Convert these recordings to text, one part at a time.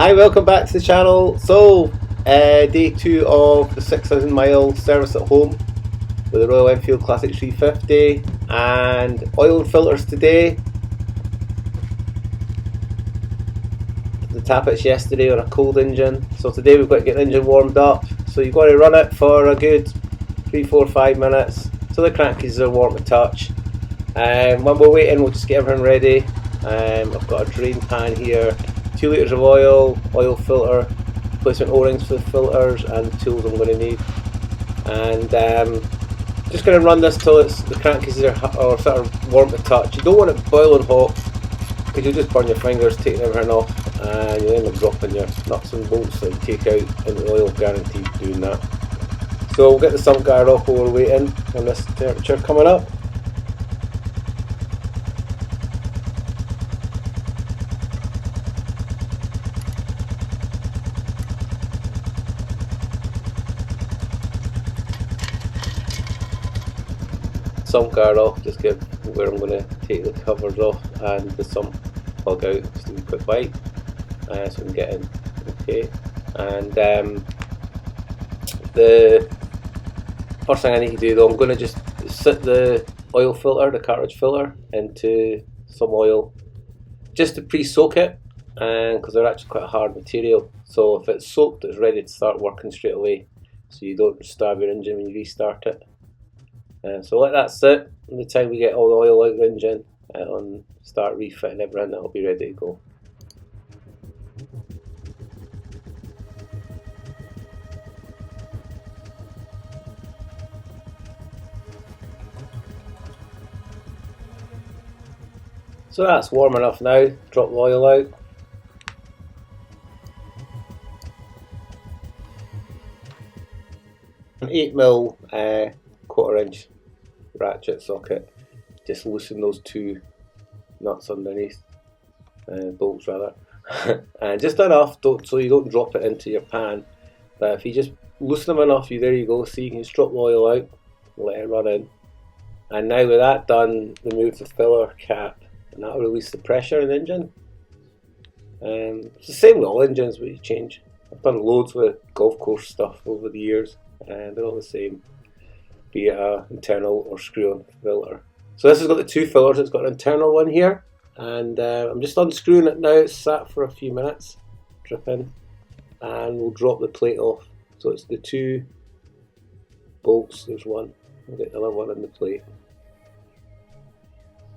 Hi, welcome back to the channel. So, day 2 of the 6,000 mile service at home with the Royal Enfield Classic 350 and oil and filters today. The tappets yesterday on a cold engine, so today we've got to get the engine warmed up. So you've got to run it for a good 3, 4, 5 minutes so the crankcases are warm to touch. When we're waiting, we'll just get everything ready. I've got a drain pan here, 2 litres of oil, oil filter, replacement O-rings for the filters, and the tools I'm going to need. And just going to run this till the crankcases are sort of warm to touch. You don't want it boiling hot because you'll just burn your fingers taking everything off, and you'll end up dropping your nuts and bolts that you take out in the oil, guaranteed doing that. So we'll get the sump guard off while we're waiting on this temperature coming up. Sump guard off, just get where I'm going to take the covers off and the sump plug out, just a quick wipe, so we can get in. Okay, and the first thing I need to do though, I'm going to just sit the oil filter, the cartridge filter, into some oil just to pre-soak it, and because they're actually quite a hard material, so if it's soaked it's ready to start working straight away, so you don't starve your engine when you restart it. So let that sit. By the time we get all the oil out of the engine and start refitting everything, that'll be ready to go. So that's warm enough now. Drop the oil out. An 8mm 1/4 inch ratchet socket, just loosen those 2 nuts underneath, bolts rather, and just enough so you don't drop it into your pan, but if you just loosen them enough, there you go, see, you can just drop the oil out, let it run in, and now with that done, remove the filler cap, and that will release the pressure in the engine. It's the same with all engines, but you change. I've done loads with golf course stuff over the years, and they're all the same, be it an internal or screw-on filter. So this has got the 2 filters. It's got an internal one here, and I'm just unscrewing it now. It's sat for a few minutes, dripping, and we'll drop the plate off. So it's the 2 bolts. There's one. We'll get the other one in the plate.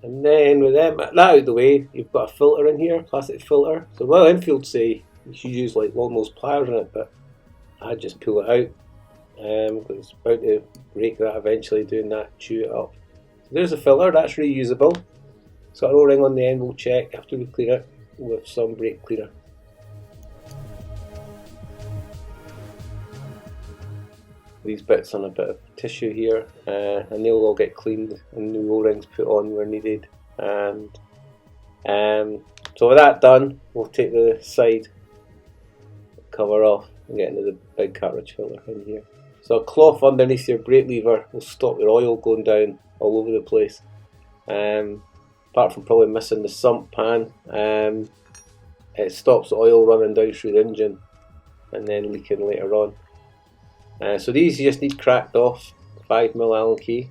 And then with them that out of the way, you've got a filter in here, plastic filter. So Royal Enfield say you should use like long nose pliers in it, but I just pull it out. Because it's about to break that eventually, doing that, chew it up. So there's a filter, that's reusable. It's got an O-ring on the end, we'll check after we clean it with some brake cleaner. These bits on a bit of tissue here, and they'll all get cleaned and new O-rings put on where needed. And so with that done, we'll take the side cover off and get into the big cartridge filter in here. So a cloth underneath your brake lever will stop your oil going down all over the place. Apart from probably missing the sump pan, it stops the oil running down through the engine and then leaking later on. So these you just need cracked off, 5mm Allen key,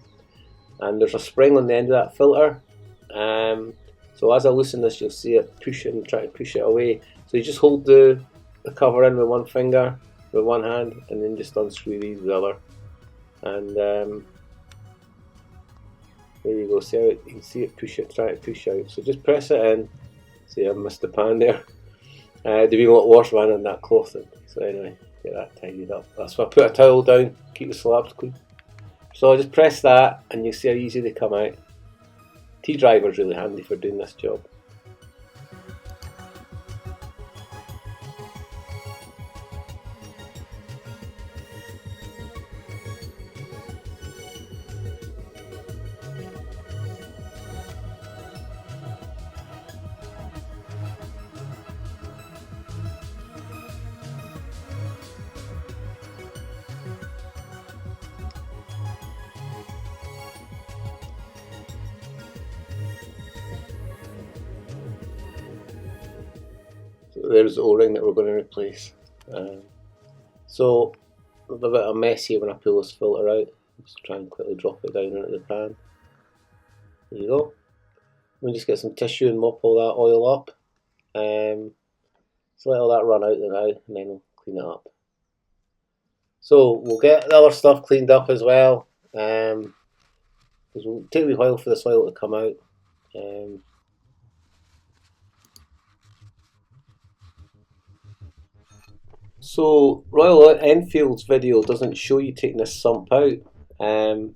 and there's a spring on the end of that filter. So as I loosen this, you'll see it pushing, trying to push it away. So you just hold the cover in with one finger, with one hand, and then just unscrew these with the other. And there you go, see how you can see it push it, try to push out. So just press it in. See, I missed the pan there. There'd be a lot worse running that cloth in. So anyway, get that tidied up. That's why I put a towel down, keep the slabs clean. So I just press that and you see how easy they come out. T-driver is really handy for doing this job. there's the O-ring that we're going to replace. So a bit of a mess here when I pull this filter out. Just try and quickly drop it down into the pan. There you go. We'll just get some tissue and mop all that oil up. So let all that run out there now, and then we'll clean it up. So we'll get the other stuff cleaned up as well, because we'll take a wee while for this oil to come out. So Royal Enfield's video doesn't show you taking this sump out on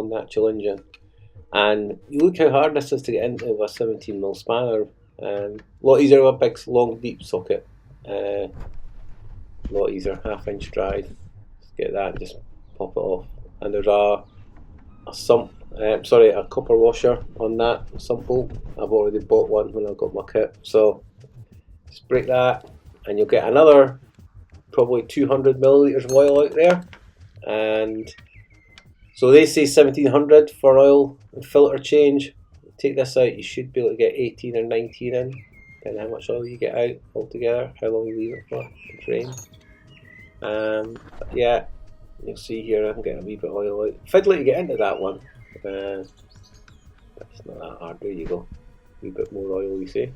the actual engine, and you look how hard this is to get into a 17mm spanner. A lot easier with a big long deep socket. A lot easier, 1/2 inch drive. Just get that and just pop it off. And there's a sump, a copper washer on that sump bolt. I've already bought one when I got my kit. So just break that, and you'll get another probably 200 millilitres of oil out there. And so they say 1700 for oil and filter change. Take this out, you should be able to get 18 or 19 in, depending how much oil you get out altogether, how long you leave it for the frame. Yeah, you'll see here I'm getting a wee bit of oil out. Fiddly to get into that one. It's not that hard, there you go. A wee bit more oil, you see.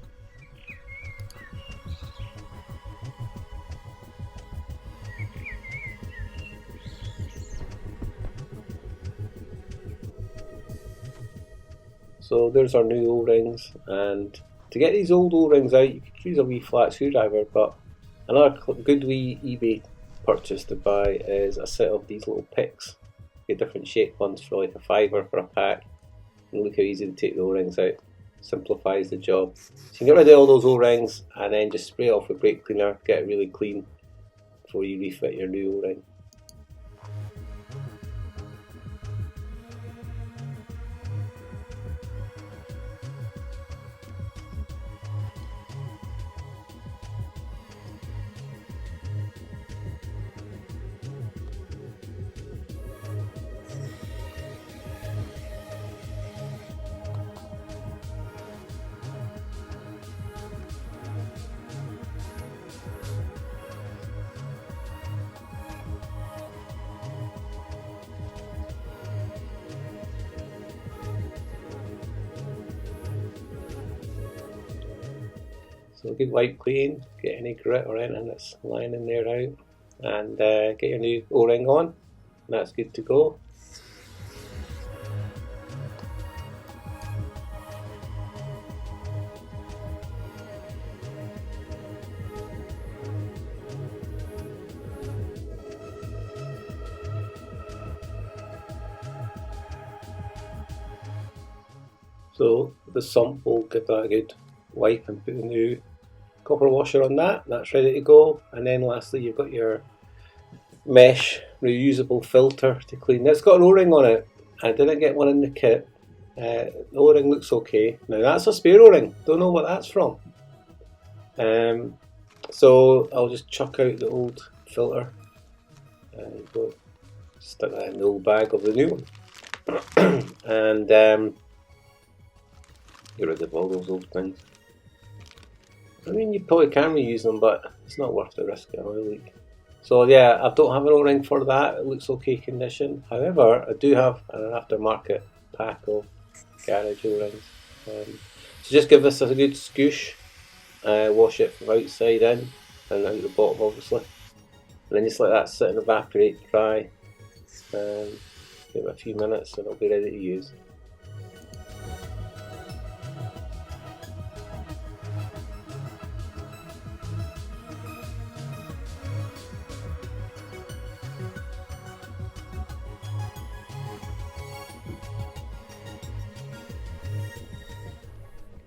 So there's our new O-rings, and to get these old O-rings out you could use a wee flat screwdriver, but another good wee eBay purchase to buy is a set of these little picks. Get different shaped ones for like $5 for a pack, and look how easy to take the O-rings out. Simplifies the job. So you can get rid of all those O-rings and then just spray it off with brake cleaner, get it really clean before you refit your new O-ring. So a good wipe clean, get any grit or anything that's lying in there out, and get your new O-ring on, and that's good to go. So the sump will give that a good wipe and put the new copper washer on that. That's ready to go. And then lastly you've got your mesh reusable filter to clean. It's got an O-ring on it. I didn't get one in the kit. The O-ring looks okay. Now that's a spare O-ring. Don't know what that's from. So I'll just chuck out the old filter. Go stick that in the old bag of the new one. And get rid of all those old things. I mean, you probably can reuse them, but it's not worth the risk of an oil leak. So yeah, I don't have an O-ring for that. It looks okay condition. However, I do have an aftermarket pack of garage O-rings. So just give this a good scoosh. Wash it from outside in and out the bottom, obviously. And then just let that sit and evaporate, dry. Give it a few minutes and it'll be ready to use.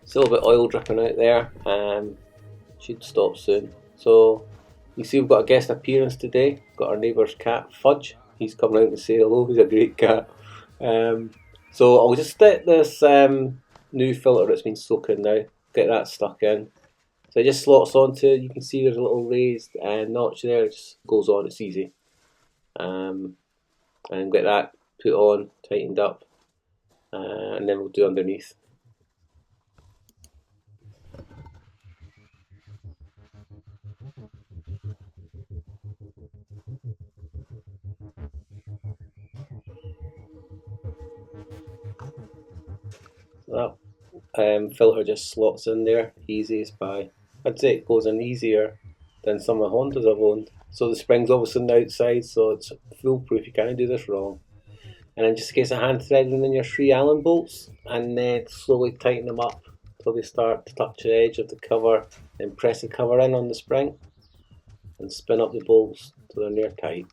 Still a bit of oil dripping out there, should stop soon. So you see we've got a guest appearance today, got our neighbour's cat Fudge. He's coming out to say hello, he's a great cat. So I'll just stick this new filter that's been soaking now, get that stuck in. So it just slots onto, you can see there's a little raised notch there, it just goes on, it's easy. And get that put on, tightened up, and then we'll do underneath. that filter just slots in there, easy as pie. I'd say it goes in easier than some of the Hondas I've owned. So the spring's obviously on the outside, so it's foolproof, you can't do this wrong. And then just a case of hand threading in your 3 Allen bolts and then slowly tighten them up till they start to touch the edge of the cover, then press the cover in on the spring and spin up the bolts till they're near tight.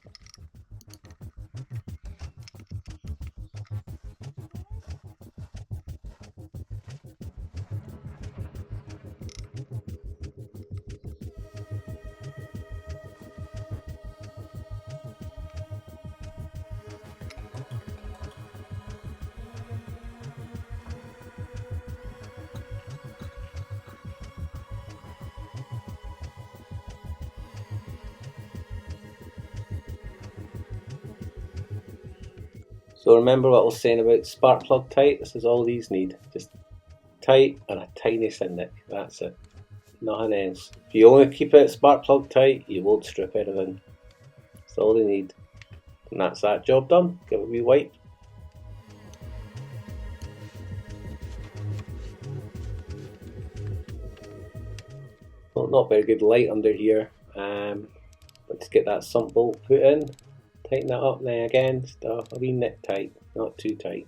So remember what I was saying about spark plug tight? This is all these need. Just tight and a tiny syndic. That's it. Nothing else. If you only keep it spark plug tight, you won't strip anything. That's all they need. And that's that job done. Give it a wee wipe. Well, not very good light under here. But to get that sump bolt put in, tighten that up, then again, just a wee nip tight, not too tight.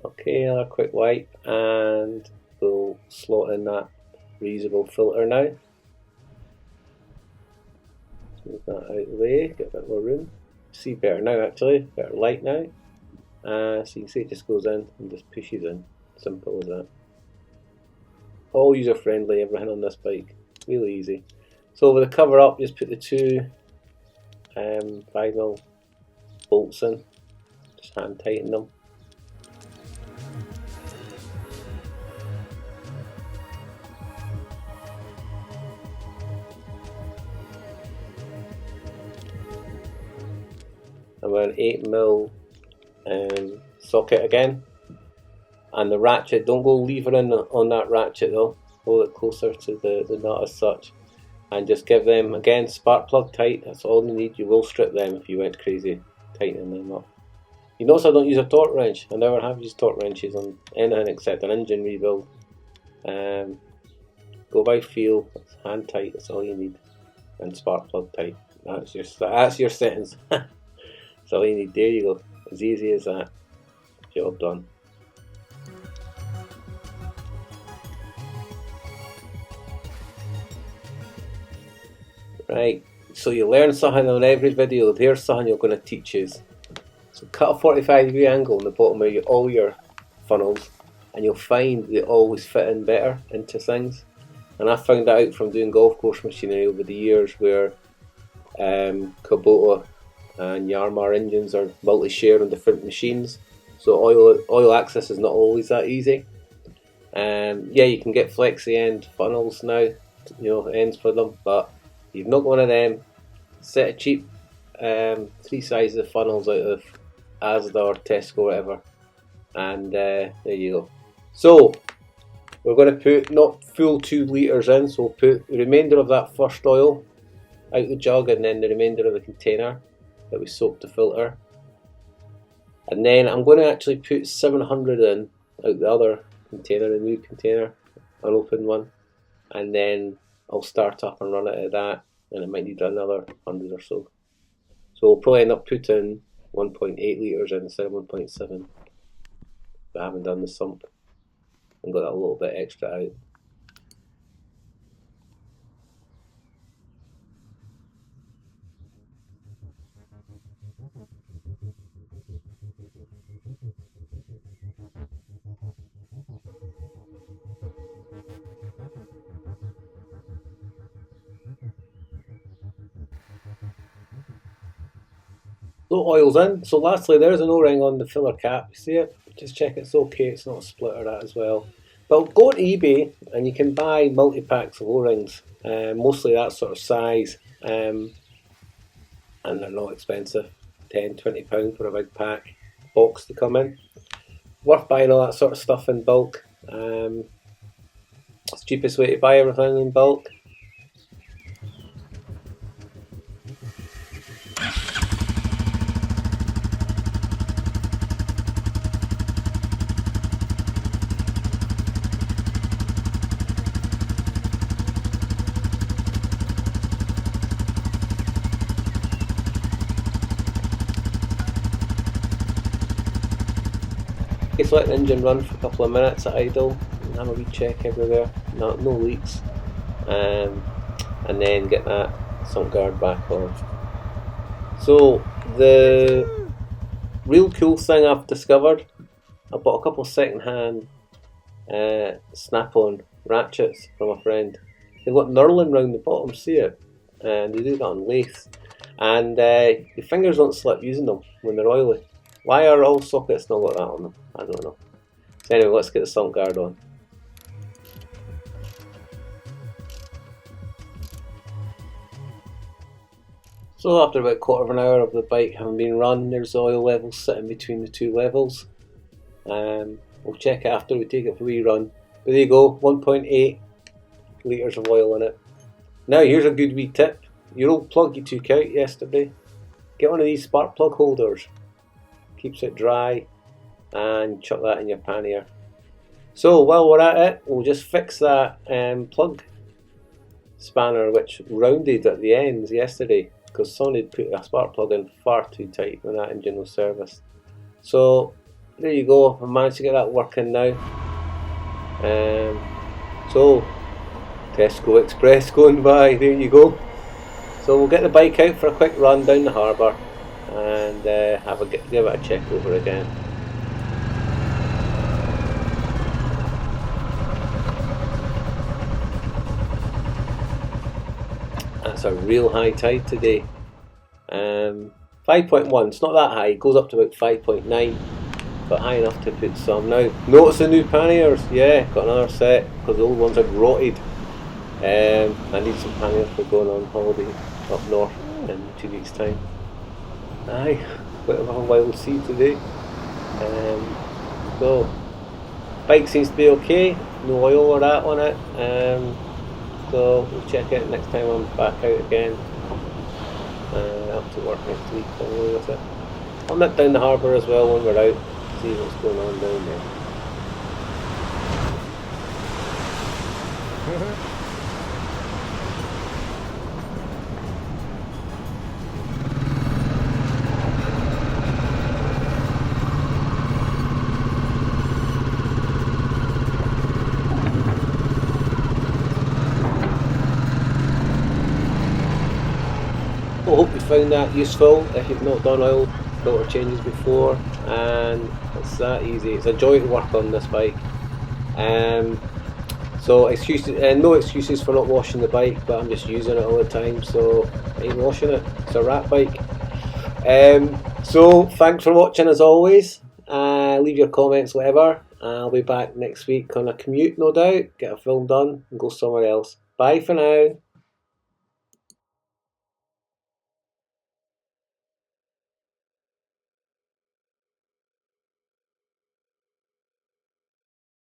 Okay, another quick wipe, and we'll slot in that reusable filter now. Move that out of the way, get a bit more room. See better now actually, better light now. So you can see it just goes in and just pushes in. Simple as that. All user friendly, everything on this bike. Really easy. So with the cover up, just put the 2 5mm bolts in. Just hand tighten them. And with an 8mm socket again, and the ratchet, don't go levering on that ratchet though, hold it closer to the nut as such, and just give them again spark plug tight. That's all you need. You will strip them if you went crazy tightening them up. You notice I don't use a torque wrench. I never have used torque wrenches on anything except an engine rebuild. Go by feel. It's hand tight, that's all you need, and spark plug tight. That's your settings. That's all you need. There you go. As easy as that. Job done. Right, so you learn something on every video. There's something you're going to teach you. So cut a 45-degree angle on the bottom of all your funnels, and you'll find they always fit in better into things. And I found that out from doing golf course machinery over the years, where Kubota and Yarmar engines are multi-share on different machines, so oil access is not always that easy. Yeah, you can get flexi end funnels now, ends for them, but you've not got one of them, set a cheap 3 sizes of funnels out of Asda or Tesco or whatever, and there you go. So we're going to put not full 2 litres in, so we'll put the remainder of that first oil out the jug, and then the remainder of the container that we soaked the filter. And then I'm going to actually put 700 in out the other container, the new container, unopened one, and then I'll start up and run it at that, and it might need another 100 or so. So we'll probably end up putting 1.8 litres in instead of 1.7. But I haven't done the sump and got that a little bit extra out. So oil's in. So lastly, there's an O-ring on the filler cap. You see it? Just check it's okay, it's not a splitter that as well. But go to eBay and you can buy multi-packs of O-rings, mostly that sort of size, and they're not expensive, £10–20 for a big pack box to come in. Worth buying all that sort of stuff in bulk. It's the cheapest way to buy everything in bulk. Just let the engine run for a couple of minutes at idle and have a wee check everywhere, no leaks, and then get that sunk guard back on. So the real cool thing I've discovered, I bought a couple of second-hand snap-on ratchets from a friend. They've got knurling round the bottom, see it? And they do that on lathe. And your fingers don't slip using them when they're oily. Why are all sockets not got that on them? I don't know. So anyway, let's get the sunk guard on. So after about a quarter of an hour of the bike having been run, there's the oil levels sitting between the two levels. We'll check it after we take it for a wee run. But there you go, 1.8 litres of oil in it. Now here's a good wee tip. Your old plug you took out yesterday, get one of these spark plug holders. Keeps it dry, and chuck that in your pannier. So while we're at it, we'll just fix that plug spanner which rounded at the ends yesterday because someone had put a spark plug in far too tight when that engine was serviced. So there you go, I managed to get that working now. So Tesco Express going by, there you go. So we'll get the bike out for a quick run down the harbour and give it a check over again. That's a real high tide today. 5.1, it's not that high, it goes up to about 5.9, but high enough to put some. Now, notice the new panniers, yeah, got another set because the old ones had rotted. I need some panniers for going on holiday up north in 2 weeks' time. Aye, bit of a wild sea today. So, bike seems to be okay, no oil or that on it. So we'll check it next time I'm back out again. Up to work next week probably with it. I'll nip down the harbour as well when we're out, see what's going on down there. I hope you found that useful if you've not done oil filter changes before, and it's that easy. It's a joy to work on this bike. So no excuses for not washing the bike, but I'm just using it all the time, so I ain't washing it. It's a rat bike. So thanks for watching as always. Leave your comments, whatever. I'll be back next week on a commute, no doubt. Get a film done and go somewhere else. Bye for now.